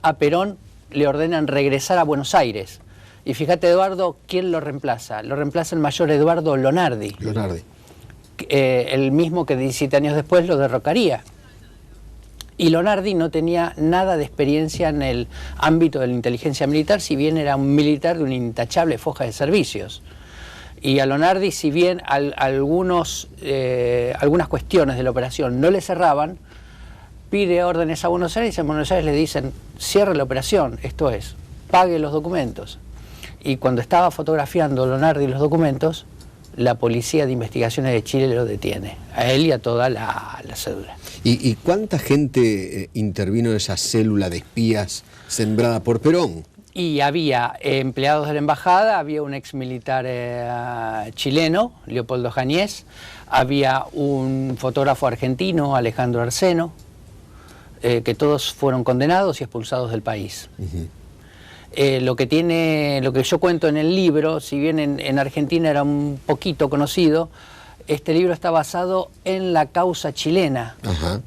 a Perón le ordenan regresar a Buenos Aires. Y fíjate, Eduardo, ¿quién lo reemplaza? Lo reemplaza el mayor Eduardo Lonardi. El mismo que 17 años después lo derrocaría. Y Lonardi no tenía nada de experiencia en el ámbito de la inteligencia militar, si bien era un militar de una intachable foja de servicios. Y a Lonardi, si bien algunas cuestiones de la operación no le cerraban, pide órdenes a Buenos Aires y en Buenos Aires le dicen: cierre la operación, esto es, pague los documentos. Y cuando estaba fotografiando Lonardi los documentos, la Policía de Investigaciones de Chile lo detiene, a él y a toda la cédula. ¿Y cuánta gente intervino en esa célula de espías sembrada por Perón? Y había empleados de la embajada, había un ex militar chileno, Leopoldo Jañez, había un fotógrafo argentino, Alejandro Arseno, que todos fueron condenados y expulsados del país. Lo que yo cuento en el libro, si bien en Argentina era un poquito conocido, este libro está basado en la causa chilena. Ajá.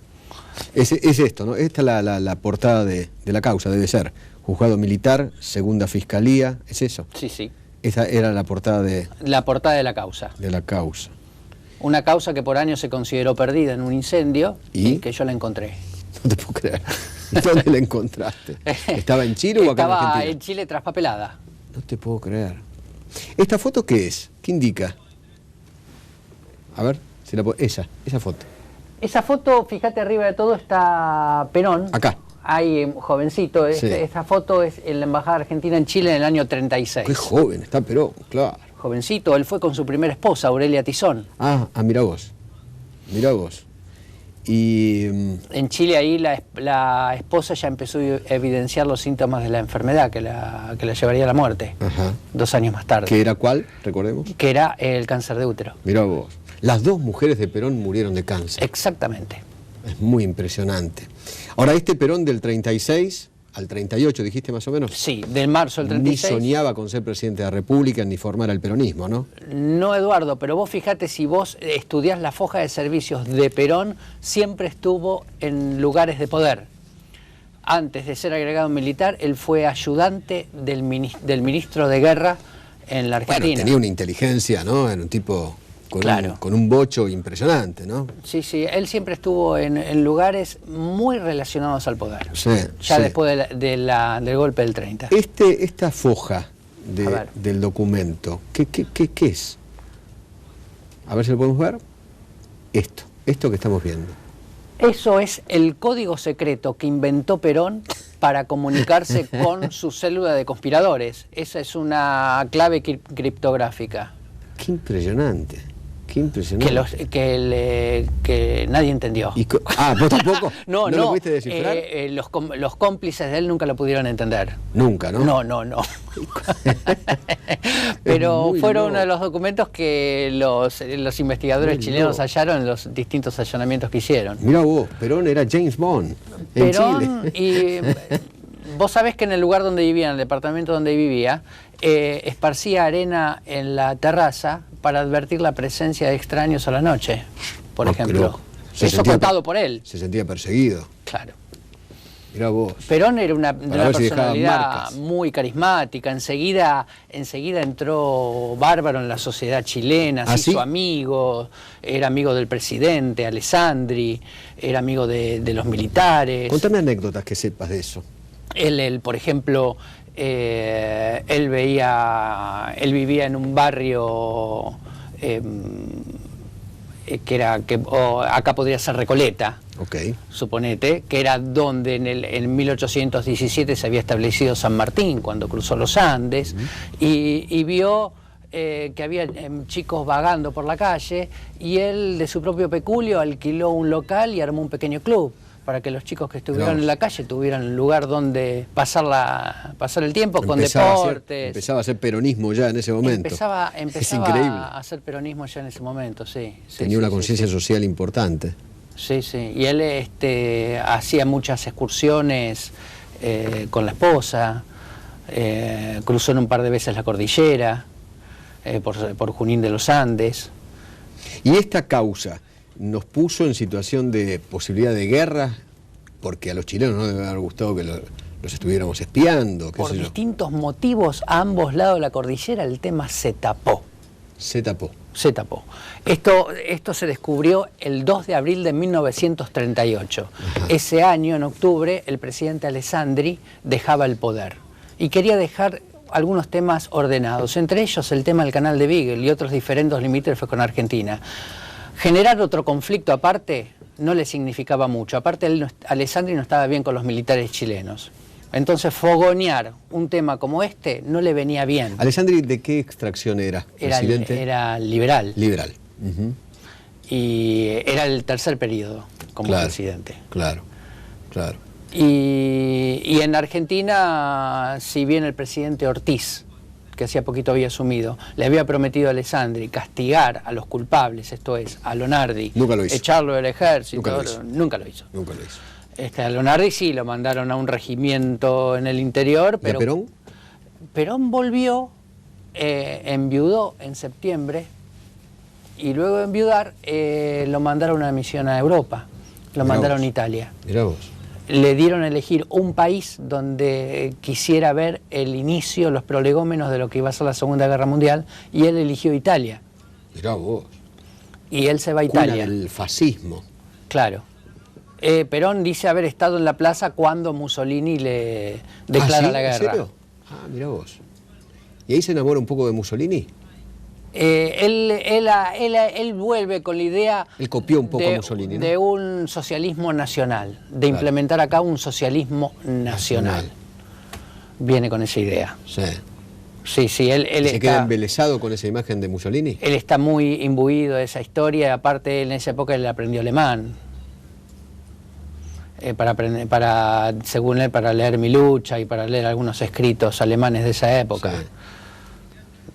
Es esto, ¿no? Esta es la portada de la causa, debe ser. Juzgado militar, segunda fiscalía, ¿es eso? Sí, sí. Esa era la portada de... La portada de la causa. De la causa. Una causa que por años se consideró perdida en un incendio y que yo la encontré. No te puedo creer. ¿Dónde la encontraste? ¿Estaba en Chile o acá en Argentina? Estaba en Chile traspapelada. No te puedo creer. ¿Esta foto qué es? ¿Qué indica? A ver, si la esa foto. Esa foto, fíjate, arriba de todo está Perón. Acá. Ahí, jovencito. Sí. Esta foto es en la Embajada Argentina en Chile en el año 36. Qué joven está Perón, claro. Jovencito, él fue con su primera esposa, Aurelia Tizón. Mirá vos. Mirá vos. Y... En Chile ahí la esposa ya empezó a evidenciar los síntomas de la enfermedad que la llevaría a la muerte. Ajá. 2 años más tarde. ¿Qué era cuál? Recordemos. Que era el cáncer de útero. Mirá vos. Las 2 mujeres de Perón murieron de cáncer. Exactamente. Es muy impresionante. Ahora, este Perón del 36 al 38, dijiste más o menos. Sí, del marzo del 36. Ni soñaba con ser presidente de la República ni formar el peronismo, ¿no? No, Eduardo, pero vos fíjate, si vos estudiás la foja de servicios de Perón, siempre estuvo en lugares de poder. Antes de ser agregado militar, él fue ayudante del ministro de Guerra en la Argentina. Bueno, tenía una inteligencia, ¿no? Era un tipo con un bocho impresionante, ¿no? Sí, sí, él siempre estuvo en lugares muy relacionados al poder. Sí, ya sí. después del golpe del 30. Esta foja del documento, ¿qué es? A ver si lo podemos ver. Esto que estamos viendo. Eso es el código secreto que inventó Perón para comunicarse con su célula de conspiradores. Esa es una clave criptográfica. Qué impresionante. Qué impresionante. Que nadie entendió. ¿Vos tampoco? No. ¿No lo pudiste descifrar? Los cómplices de él nunca lo pudieron entender. Nunca, ¿no? No. Pero fueron uno de los documentos que los investigadores chilenos hallaron en los distintos allanamientos que hicieron. Mirá vos, Perón era James Bond en Chile. Y vos sabés que en el lugar donde vivía, en el departamento donde vivía, esparcía arena en la terraza para advertir la presencia de extraños a la noche, por ejemplo. Eso contado por él. Se sentía perseguido. Claro. Mirá vos. Perón era una personalidad muy carismática. Enseguida entró bárbaro en la sociedad chilena, se hizo amigo, era amigo del presidente, Alessandri, era amigo de los militares. Contame anécdotas que sepas de eso. Él por ejemplo, él vivía en un barrio acá podría ser Recoleta, suponete, que era donde en 1817 se había establecido San Martín, cuando cruzó los Andes, y vio que había chicos vagando por la calle, y él de su propio peculio alquiló un local y armó un pequeño club para que los chicos que estuvieran en la calle tuvieran un lugar donde pasar el tiempo con deportes. Empezaba a hacer peronismo ya en ese momento. Empezaba es increíble. a hacer peronismo ya en ese momento, sí. Tenía una conciencia social importante. Sí, sí. Y él hacía muchas excursiones con la esposa, cruzó en un par de veces la cordillera, por Junín de los Andes. Y esta causa nos puso en situación de posibilidad de guerra, porque a los chilenos no les debe haber gustado que los estuviéramos espiando, por distintos motivos a ambos lados de la cordillera el tema se tapó. Se tapó. Se tapó. Esto se descubrió el 2 de abril de 1938. Ajá. Ese año, en octubre, el presidente Alessandri dejaba el poder y quería dejar algunos temas ordenados, entre ellos el tema del canal de Beagle y otros diferentes limítrofes con Argentina. Generar otro conflicto aparte no le significaba mucho. Aparte, Alessandri no estaba bien con los militares chilenos. Entonces, fogonear un tema como este no le venía bien. ¿Alessandri de qué extracción era? Era liberal. Liberal. Y era el tercer periodo como presidente. Claro, claro. Y en Argentina, si bien el presidente Ortiz, que hacía poquito había asumido, le había prometido a Alessandri castigar a los culpables, esto es, a Lonardi, echarlo del ejército, nunca lo hizo. Nunca lo hizo. A Lonardi sí lo mandaron a un regimiento en el interior, pero... ¿Y a Perón? Perón volvió, enviudó en septiembre, y luego de enviudar lo mandaron a una misión a Europa, lo mandaron a Italia. Mirá vos. Le dieron a elegir un país donde quisiera ver el inicio, los prolegómenos de lo que iba a ser la Segunda Guerra Mundial, y él eligió Italia. Mirá vos. Y él se va a Italia. El fascismo. Claro. Perón dice haber estado en la plaza cuando Mussolini le declara la guerra. ¿En serio? Ah, mirá vos. ¿Y ahí se enamora un poco de Mussolini? Él vuelve con la idea... Él copió un poco a Mussolini, ¿no? De un socialismo nacional, de implementar acá un socialismo nacional. Viene con esa idea. Sí. Sí, él ¿Se queda embelesado con esa imagen de Mussolini? Él está muy imbuido de esa historia, y aparte en esa época él aprendió alemán. Según él, para leer Mi lucha y para leer algunos escritos alemanes de esa época. Sí.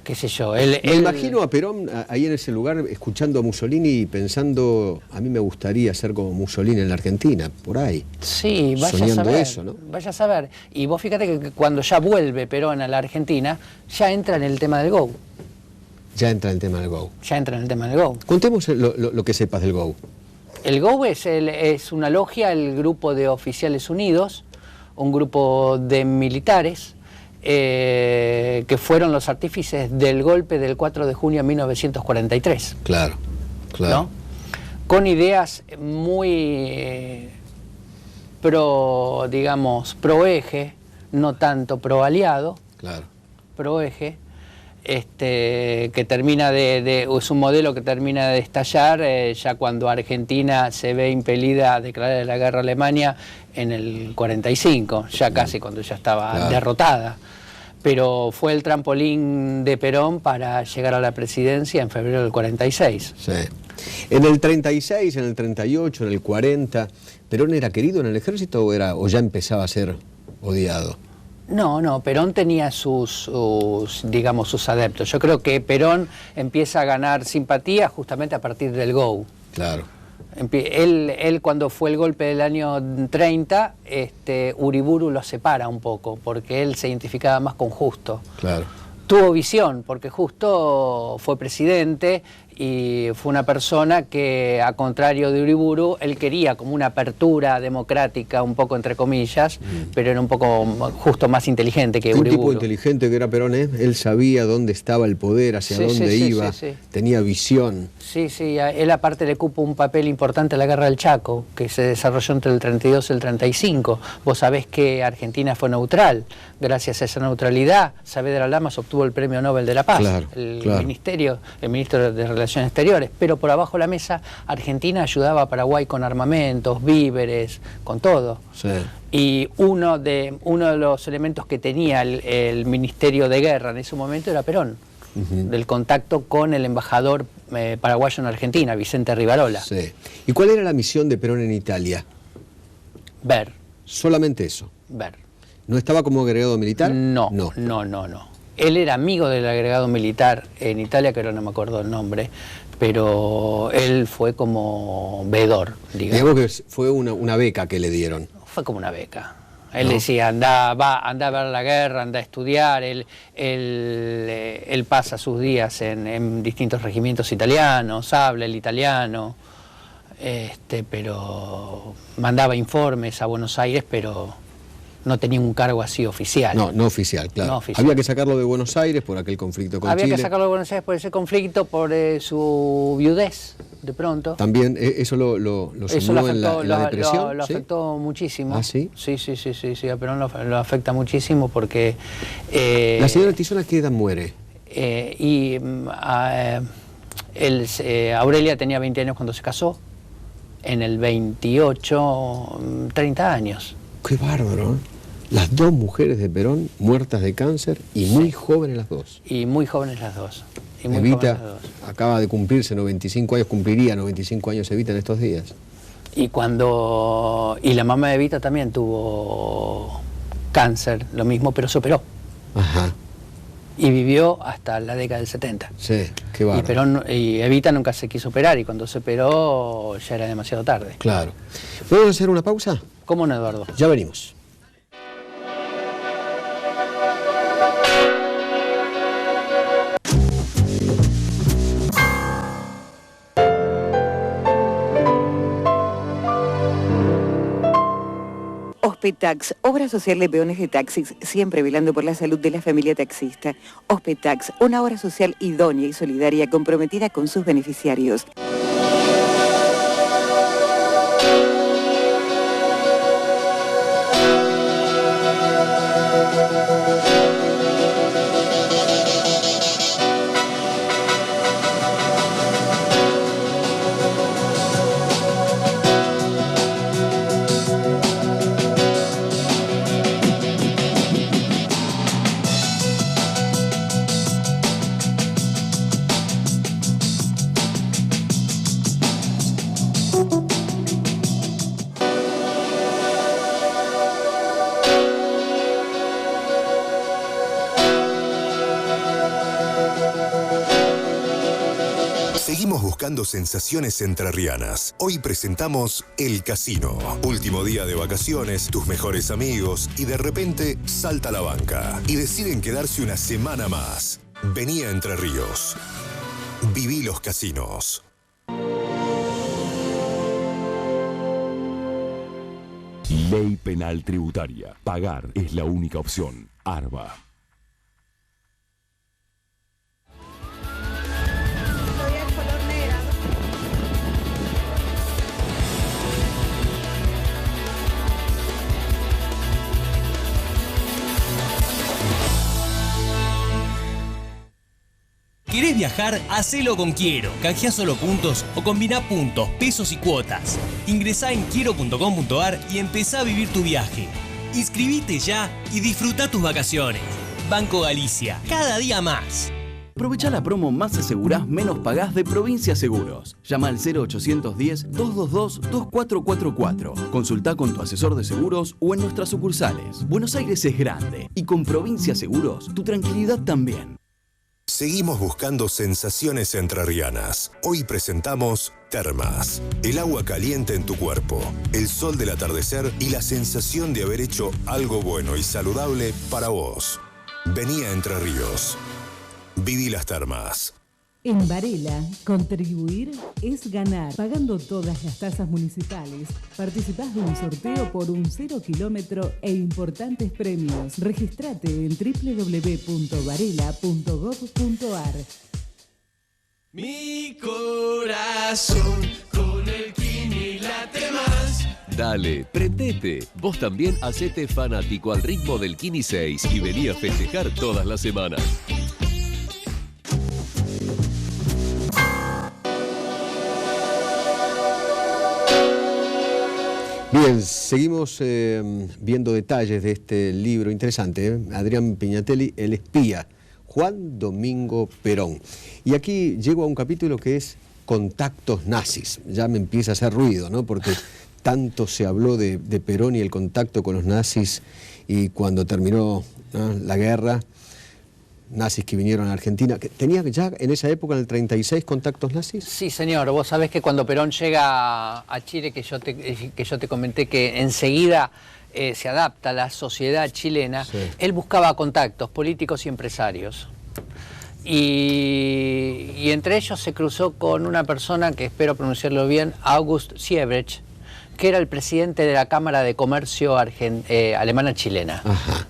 Qué sé yo. Me imagino a Perón ahí en ese lugar escuchando a Mussolini y pensando, a mí me gustaría ser como Mussolini en la Argentina, por ahí. Sí, vaya a saber. Eso, ¿no? Vaya a saber. Y vos fíjate que cuando ya vuelve Perón a la Argentina, ya entra en el tema del GO. Ya entra en el tema del GO. Ya entra en el tema del GO. Contemos lo que sepas del GO. El GO es una logia, el Grupo de Oficiales Unidos, un grupo de militares, que fueron los artífices del golpe del 4 de junio de 1943. Claro, claro. ¿No? Con ideas muy pro eje, no tanto pro aliado. Claro. Pro eje, que termina es un modelo que termina de estallar ya cuando Argentina se ve impelida a declarar la guerra a Alemania en el 45, ya casi cuando ya estaba derrotada. Pero fue el trampolín de Perón para llegar a la presidencia en febrero del 46. Sí. En el 36, en el 38, en el 40, ¿Perón era querido en el ejército o ya empezaba a ser odiado? No, Perón tenía sus adeptos. Yo creo que Perón empieza a ganar simpatía justamente a partir del GO. Claro. Él cuando fue el golpe del año 30, Uriburu lo separa un poco, porque él se identificaba más con Justo. Claro. Tuvo visión, porque Justo fue presidente y fue una persona que, a contrario de Uriburu, él quería como una apertura democrática, un poco entre comillas, pero era un poco Justo más inteligente que Uriburu. Un tipo inteligente que era Perón, él sabía dónde estaba el poder, hacia dónde iba, tenía visión. Sí, él aparte le cupo un papel importante a la Guerra del Chaco, que se desarrolló entre el 32 y el 35. Vos sabés que Argentina fue neutral. Gracias a esa neutralidad, Saavedra Lamas obtuvo el Premio Nobel de la Paz, el ministro de Relaciones Exteriores, pero por abajo de la mesa Argentina ayudaba a Paraguay con armamentos, víveres, con todo. Sí. Y uno de los elementos que tenía el Ministerio de Guerra en ese momento era Perón, del contacto con el embajador paraguayo en Argentina, Vicente Rivarola. Sí. ¿Y cuál era la misión de Perón en Italia? Ver. ¿Solamente eso? Ver. ¿No estaba como agregado militar? No. Él era amigo del agregado militar en Italia, que ahora no me acuerdo el nombre, pero él fue como vedor, digamos. Digamos que fue una beca que le dieron. Fue como una beca. Él decía, anda a ver la guerra, anda a estudiar. Él pasa sus días en distintos regimientos italianos, habla el italiano, pero mandaba informes a Buenos Aires, pero no tenía un cargo así oficial. No, no oficial, claro. No oficial. Había que sacarlo de Buenos Aires por aquel conflicto con Chile. Había que sacarlo de Buenos Aires por ese conflicto, por su viudez, de pronto. También eso lo sumó en la depresión. Lo afectó muchísimo. ¿Ah, sí? Sí, a Perón lo afecta muchísimo porque... ¿La señora Tizona qué edad muere? Aurelia tenía 20 años cuando se casó, en el 28, 30 años. Qué bárbaro, ¿eh? Las dos mujeres de Perón muertas de cáncer y muy jóvenes las dos. Y muy jóvenes las dos. Evita acaba de cumplirse 95 años, cumpliría 95 años Evita en estos días. Y la mamá de Evita también tuvo cáncer, lo mismo, pero se operó. Ajá. Y vivió hasta la década del 70. Sí, qué bárbaro. Y Evita nunca se quiso operar, y cuando se operó ya era demasiado tarde. Claro. ¿Podemos hacer una pausa? ¿Cómo no, Eduardo? Ya venimos. Hospetax, obra social de peones de taxis, siempre velando por la salud de la familia taxista. Hospetax, una obra social idónea y solidaria comprometida con sus beneficiarios. Seguimos buscando sensaciones entrerrianas. Hoy presentamos El Casino. Último día de vacaciones, tus mejores amigos y de repente salta la banca y deciden quedarse una semana más. Vení a Entre Ríos. Viví los casinos. Ley Penal Tributaria. Pagar es la única opción. ARBA. ¿Querés viajar? Hacelo con Quiero. Canjeá solo puntos o combiná puntos, pesos y cuotas. Ingresá en quiero.com.ar y empezá a vivir tu viaje. Inscribite ya y disfruta tus vacaciones. Banco Galicia, cada día más. Aprovecha la promo Más Asegurás, Menos Pagás de Provincia Seguros. Llama al 0810-222-2444. Consultá con tu asesor de seguros o en nuestras sucursales. Buenos Aires es grande y con Provincia Seguros, tu tranquilidad también. Seguimos buscando sensaciones entrerrianas. Hoy presentamos Termas. El agua caliente en tu cuerpo, el sol del atardecer y la sensación de haber hecho algo bueno y saludable para vos. Vení a Entre Ríos. Viví las termas. En Varela, contribuir es ganar. Pagando todas las tasas municipales, participás de un sorteo por un 0 kilómetro e importantes premios. Registrate en www.varela.gov.ar. Mi corazón con el Kini late más. Dale, prendete. Vos también hacete fanático al ritmo del Kini 6 y vení a festejar todas las semanas. Bien, seguimos viendo detalles de este libro interesante, Adrián Piñatelli, El espía, Juan Domingo Perón. Y aquí llego a un capítulo que es Contactos nazis. Ya me empieza a hacer ruido, ¿no? Porque tanto se habló de Perón y el contacto con los nazis, y cuando terminó, ¿no?, la guerra, nazis que vinieron a Argentina. ¿Tenía ya en esa época, en el 36, contactos nazis? Sí, señor. Vos sabés que cuando Perón llega a Chile, que yo te comenté que enseguida se adapta a la sociedad chilena, sí, él buscaba contactos políticos y empresarios. Y entre ellos se cruzó con una persona que espero pronunciarlo bien, August Siebrecht, que era el presidente de la Cámara de Comercio alemana-chilena. Ajá.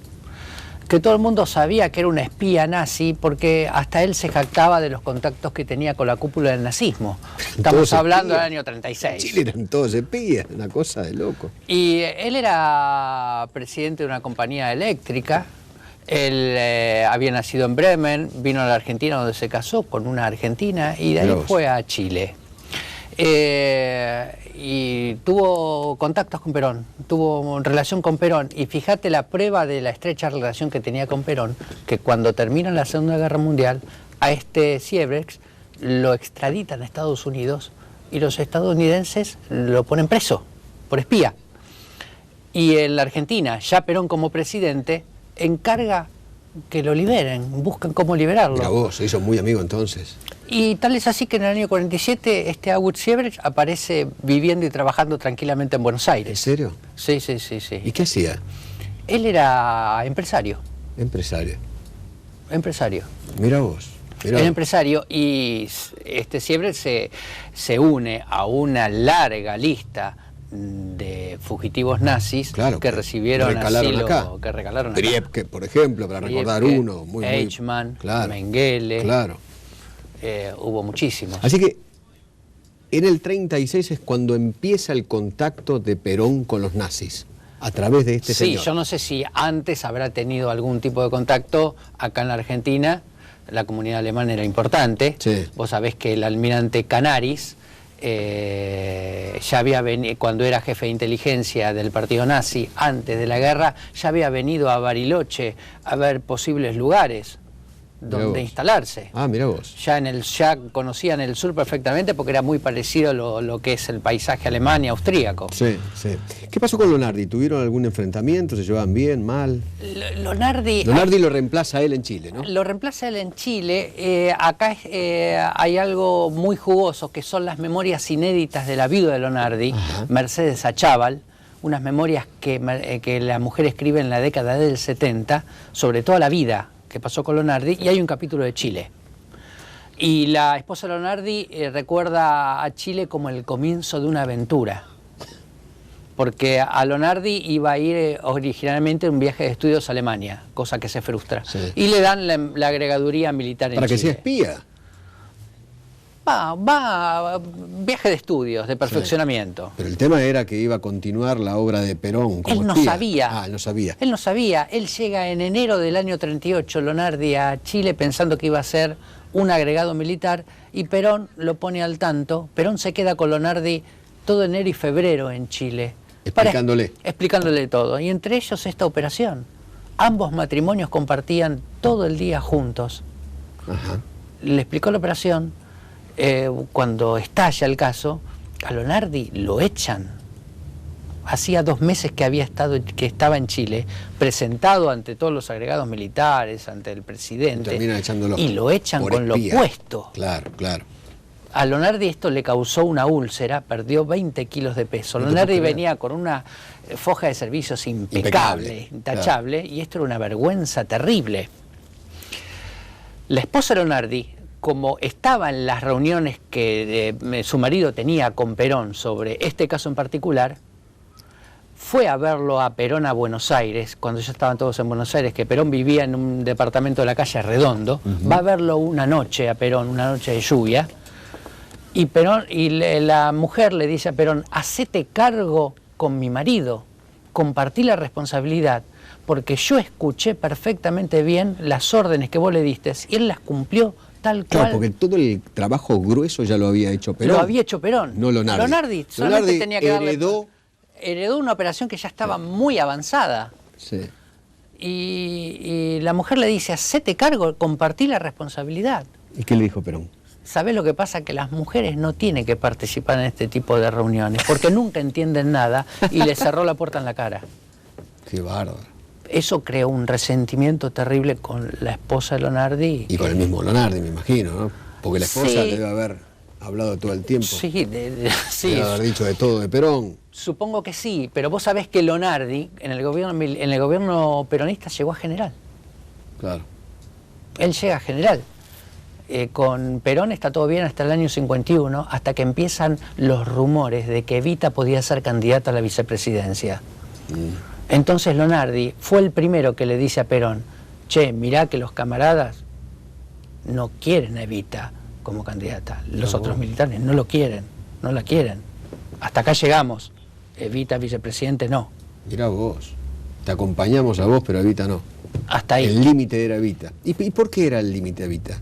Que todo el mundo sabía que era un espía nazi porque hasta él se jactaba de los contactos que tenía con la cúpula del nazismo. Estamos hablando del año 36. En Chile eran todos espías, una cosa de loco. Y él era presidente de una compañía eléctrica. Él había nacido en Bremen, vino a la Argentina donde se casó con una argentina y de ahí fue a Chile. Y tuvo contactos con Perón, tuvo relación con Perón. Y fíjate la prueba de la estrecha relación que tenía con Perón, que cuando termina la Segunda Guerra Mundial, a este Siebrecht lo extraditan a Estados Unidos y los estadounidenses lo ponen preso por espía. Y en la Argentina, ya Perón como presidente, encarga que lo liberen, buscan cómo liberarlo. Mira vos, se hizo muy amigo entonces. Y tal es así que en el año 47 este August Siebrecht aparece viviendo y trabajando tranquilamente en Buenos Aires. ¿En serio? Sí. ¿Y qué hacía? Él era empresario. Empresario. Mira vos. Era empresario y este Siebrecht se une a una larga lista de fugitivos nazis que recibieron asilo, acá. Que recalaron acá. Triepke, por ejemplo, para recordar uno. Eichmann, claro, Mengele. Claro. Hubo muchísimos. Así que en el 36 es cuando empieza el contacto de Perón con los nazis, a través de este señor. Sí, yo no sé si antes habrá tenido algún tipo de contacto. Acá en la Argentina la comunidad alemana era importante. Sí. Vos sabés que el almirante Canaris ya había venido, cuando era jefe de inteligencia del partido nazi, antes de la guerra, ya había venido a Bariloche a ver posibles lugares donde instalarse. Ah, mira vos. Ya conocían el sur perfectamente porque era muy parecido lo que es el paisaje alemán y austríaco. Sí. ¿Qué pasó con Lonardi? ¿Tuvieron algún enfrentamiento? ¿Se llevaban bien, mal? Lonardi lo reemplaza a él en Chile, ¿no? Lo reemplaza él en Chile. Acá hay algo muy jugoso que son las memorias inéditas de la viuda de Lonardi, Mercedes Achával, unas memorias que la mujer escribe en la década del 70 sobre toda la vida que pasó con Lonardi, y hay un capítulo de Chile. Y la esposa de Lonardi recuerda a Chile como el comienzo de una aventura, porque a Lonardi iba a ir originalmente en un viaje de estudios a Alemania, cosa que se frustra. Sí. Y le dan la agregaduría militar en Chile. ¿Para que sea espía? Viaje de estudios, de perfeccionamiento. Sí. Pero el tema era que iba a continuar la obra de Perón como él no espía. Sabía. Él no sabía. Él no sabía. Él llega en enero del año 38, Lonardi, a Chile pensando que iba a ser un agregado militar, y Perón lo pone al tanto. Perón se queda con Lonardi todo enero y febrero en Chile. Explicándole todo. Y entre ellos esta operación. Ambos matrimonios compartían todo el día juntos. Ajá. Le explicó la operación. Cuando estalla el caso, a Lonardi lo echan. Hacía 2 meses que estaba en Chile, presentado ante todos los agregados militares, ante el presidente, y lo echan con lo puesto. Claro. A Lonardi esto le causó una úlcera, perdió 20 kilos de peso. Lonardi venía con una foja de servicios impecable, intachable, claro. Y esto era una vergüenza terrible. La esposa de Lonardi, como estaba en las reuniones que su marido tenía con Perón sobre este caso en particular, fue a verlo a Perón a Buenos Aires, cuando ya estaban todos en Buenos Aires, que Perón vivía en un departamento de la calle Redondo. Va a verlo una noche a Perón, una noche de lluvia, y la mujer le dice a Perón: hacete cargo con mi marido, compartí la responsabilidad, porque yo escuché perfectamente bien las órdenes que vos le diste, y él las cumplió tal cual. Claro, porque todo el trabajo grueso ya lo había hecho Perón. Lo había hecho Perón. No Lonardi. Lonardi solamente tenía que heredó una operación que ya estaba muy avanzada. Sí. Y la mujer le dice: hacete cargo, compartí la responsabilidad. ¿Y qué le dijo Perón? ¿Sabés lo que pasa? Que las mujeres no tienen que participar en este tipo de reuniones, porque nunca entienden nada, y le cerró la puerta en la cara. Qué bárbaro. Eso creó un resentimiento terrible con la esposa de Lonardi. Y con el mismo Lonardi, me imagino, ¿no? Porque la esposa debe haber hablado todo el tiempo. Sí, debe haber dicho de todo de Perón. Supongo que sí, pero vos sabés que Lonardi en el gobierno peronista llegó a general. Claro. Él llega a general. Con Perón está todo bien hasta el año 51, hasta que empiezan los rumores de que Evita podía ser candidata a la vicepresidencia. Entonces Lonardi fue el primero que le dice a Perón, che, mirá que los camaradas no quieren a Evita como candidata, los otros militares no lo quieren, no la quieren. Hasta acá llegamos, Evita vicepresidente no. Mirá vos, te acompañamos a vos, pero a Evita no. Hasta ahí. El límite era Evita. ¿Y por qué era el límite Evita?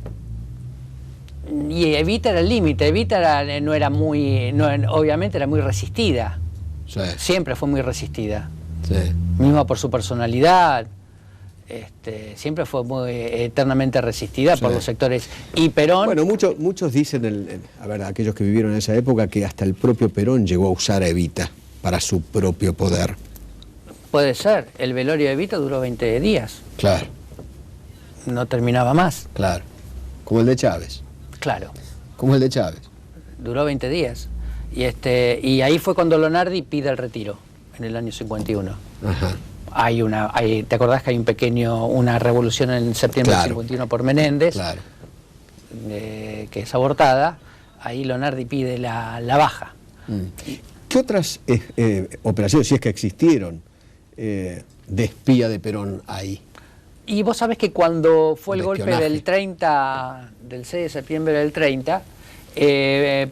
Y Evita era el límite, Evita obviamente era muy resistida, Sí. siempre fue muy resistida, Sí. mismo por su personalidad, siempre fue muy eternamente resistida por los sectores. Y Perón... Bueno, muchos dicen, a ver, aquellos que vivieron en esa época, que hasta el propio Perón llegó a usar a Evita para su propio poder. Puede ser, el velorio de Evita duró 20 días. Claro. No terminaba más. Claro. Como el de Chávez. Claro. Como el de Chávez. Duró 20 días. Y ahí fue cuando Lonardi pide el retiro, en el año 51. Ajá. ¿Te acordás que hay una revolución en septiembre del 51 por Menéndez? Claro. Que es abortada. Ahí Lonardi pide la baja. ¿Qué otras operaciones, si es que existieron, de espía de Perón ahí? Y vos sabés que cuando fue el golpe Espionaje. del 6 de septiembre del 30,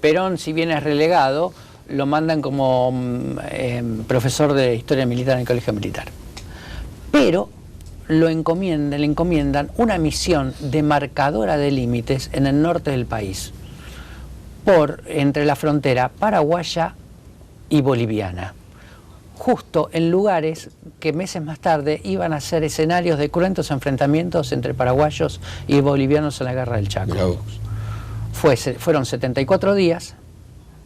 Perón, si bien es relegado, lo mandan como profesor de Historia Militar en el Colegio Militar. Pero le encomiendan una misión de marcadora de límites en el norte del país, entre la frontera paraguaya y boliviana, justo en lugares que meses más tarde iban a ser escenarios de cruentos enfrentamientos entre paraguayos y bolivianos en la Guerra del Chaco. Fueron 74 días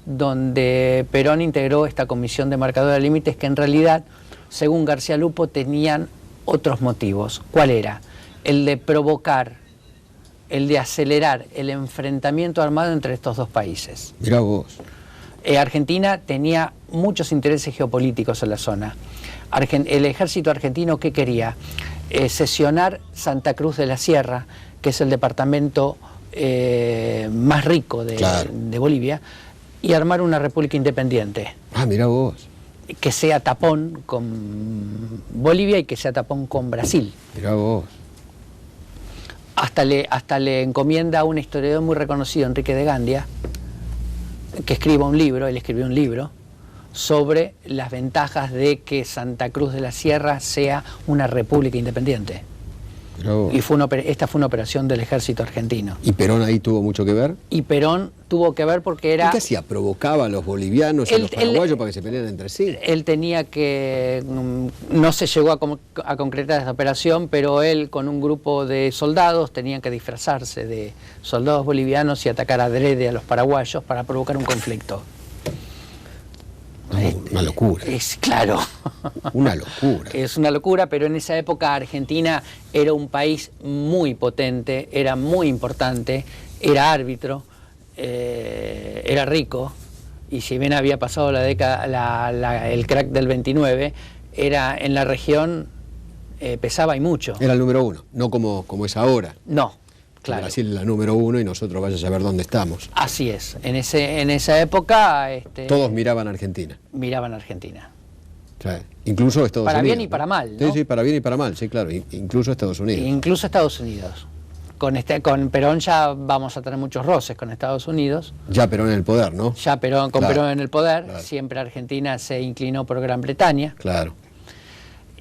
donde Perón integró esta comisión de marcadora de límites que en realidad, según García Lupo, tenían otros motivos. ¿Cuál era? El de provocar, el de acelerar el enfrentamiento armado entre estos dos países. Mirá vos. Argentina tenía muchos intereses geopolíticos en la zona. El ejército argentino, ¿qué quería? Sesionar Santa Cruz de la Sierra, que es el departamento más rico de Bolivia, y armar una república independiente. Ah, mirá vos. Que sea tapón con Bolivia y que sea tapón con Brasil. Mirá vos. Hasta le encomienda a un historiador muy reconocido, Enrique de Gandia, que escriba un libro, él escribió un libro, sobre las ventajas de que Santa Cruz de la Sierra sea una república independiente. Y esta fue una operación del ejército argentino. ¿Y Perón ahí tuvo mucho que ver? Y Perón tuvo que ver porque era... ¿Y qué hacía? ¿Provocaba a los bolivianos y a los paraguayos para que se pelearan entre sí? Él tenía que... No se llegó a concretar esta operación, pero él con un grupo de soldados tenían que disfrazarse de soldados bolivianos y atacar adrede a los paraguayos para provocar un conflicto. Una locura. Es claro. Una locura. Es una locura, pero en esa época Argentina era un país muy potente, era muy importante, era árbitro, era rico, y si bien había pasado la década, el crack del 29, era en la región, pesaba y mucho. Era el número uno, no como es ahora. No. Claro. Brasil es la número uno y nosotros vaya a saber dónde estamos. Así es. En esa época... todos miraban a Argentina. Miraban a Argentina. Claro. Incluso Estados Unidos. Para bien y para mal, ¿no? Sí, para bien y para mal, sí, claro. Incluso Estados Unidos. Incluso Estados Unidos. Con Perón ya vamos a tener muchos roces con Estados Unidos. Ya Perón en el poder, ¿no? Ya Perón en el poder. Claro. Siempre Argentina se inclinó por Gran Bretaña. Claro.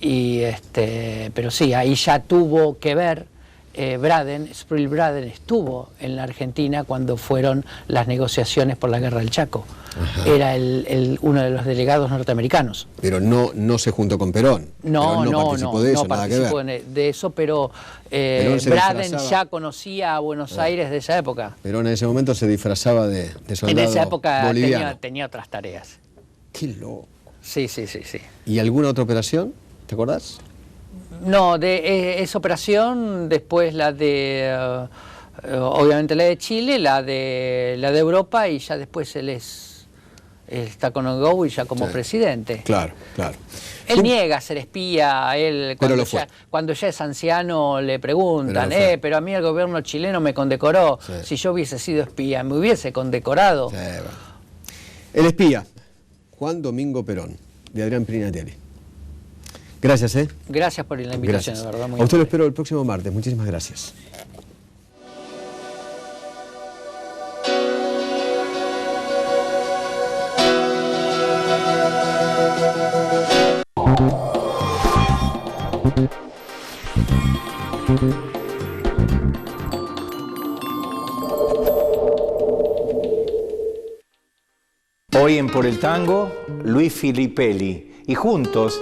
Pero sí, ahí ya tuvo que ver... Sprill Braden estuvo en la Argentina cuando fueron las negociaciones por la Guerra del Chaco. Ajá. Era uno de los delegados norteamericanos. Pero no se juntó con Perón. No participó de eso, nada que ver. De eso, pero Braden ya conocía a Buenos Aires de esa época. Perón en ese momento se disfrazaba de soldado en esa época boliviano. tenía otras tareas. Qué loco. Sí. ¿Y alguna otra operación? ¿Te acordás? No, de esa operación, después la de, obviamente la de Chile, la de Europa, y ya después él es está con Ogowi ya como presidente. Claro, claro. Él niega ser espía, él cuando ya es anciano le preguntan, pero a mí el gobierno chileno me condecoró, si yo hubiese sido espía, me hubiese condecorado. Sí, bueno. El espía, Juan Domingo Perón, de Adrián Pignatelli. Gracias, Gracias por la invitación, gracias. de verdad. Muy a usted lo espero el próximo martes. Muchísimas gracias. Hoy en Por el Tango, Luis Filippelli, y juntos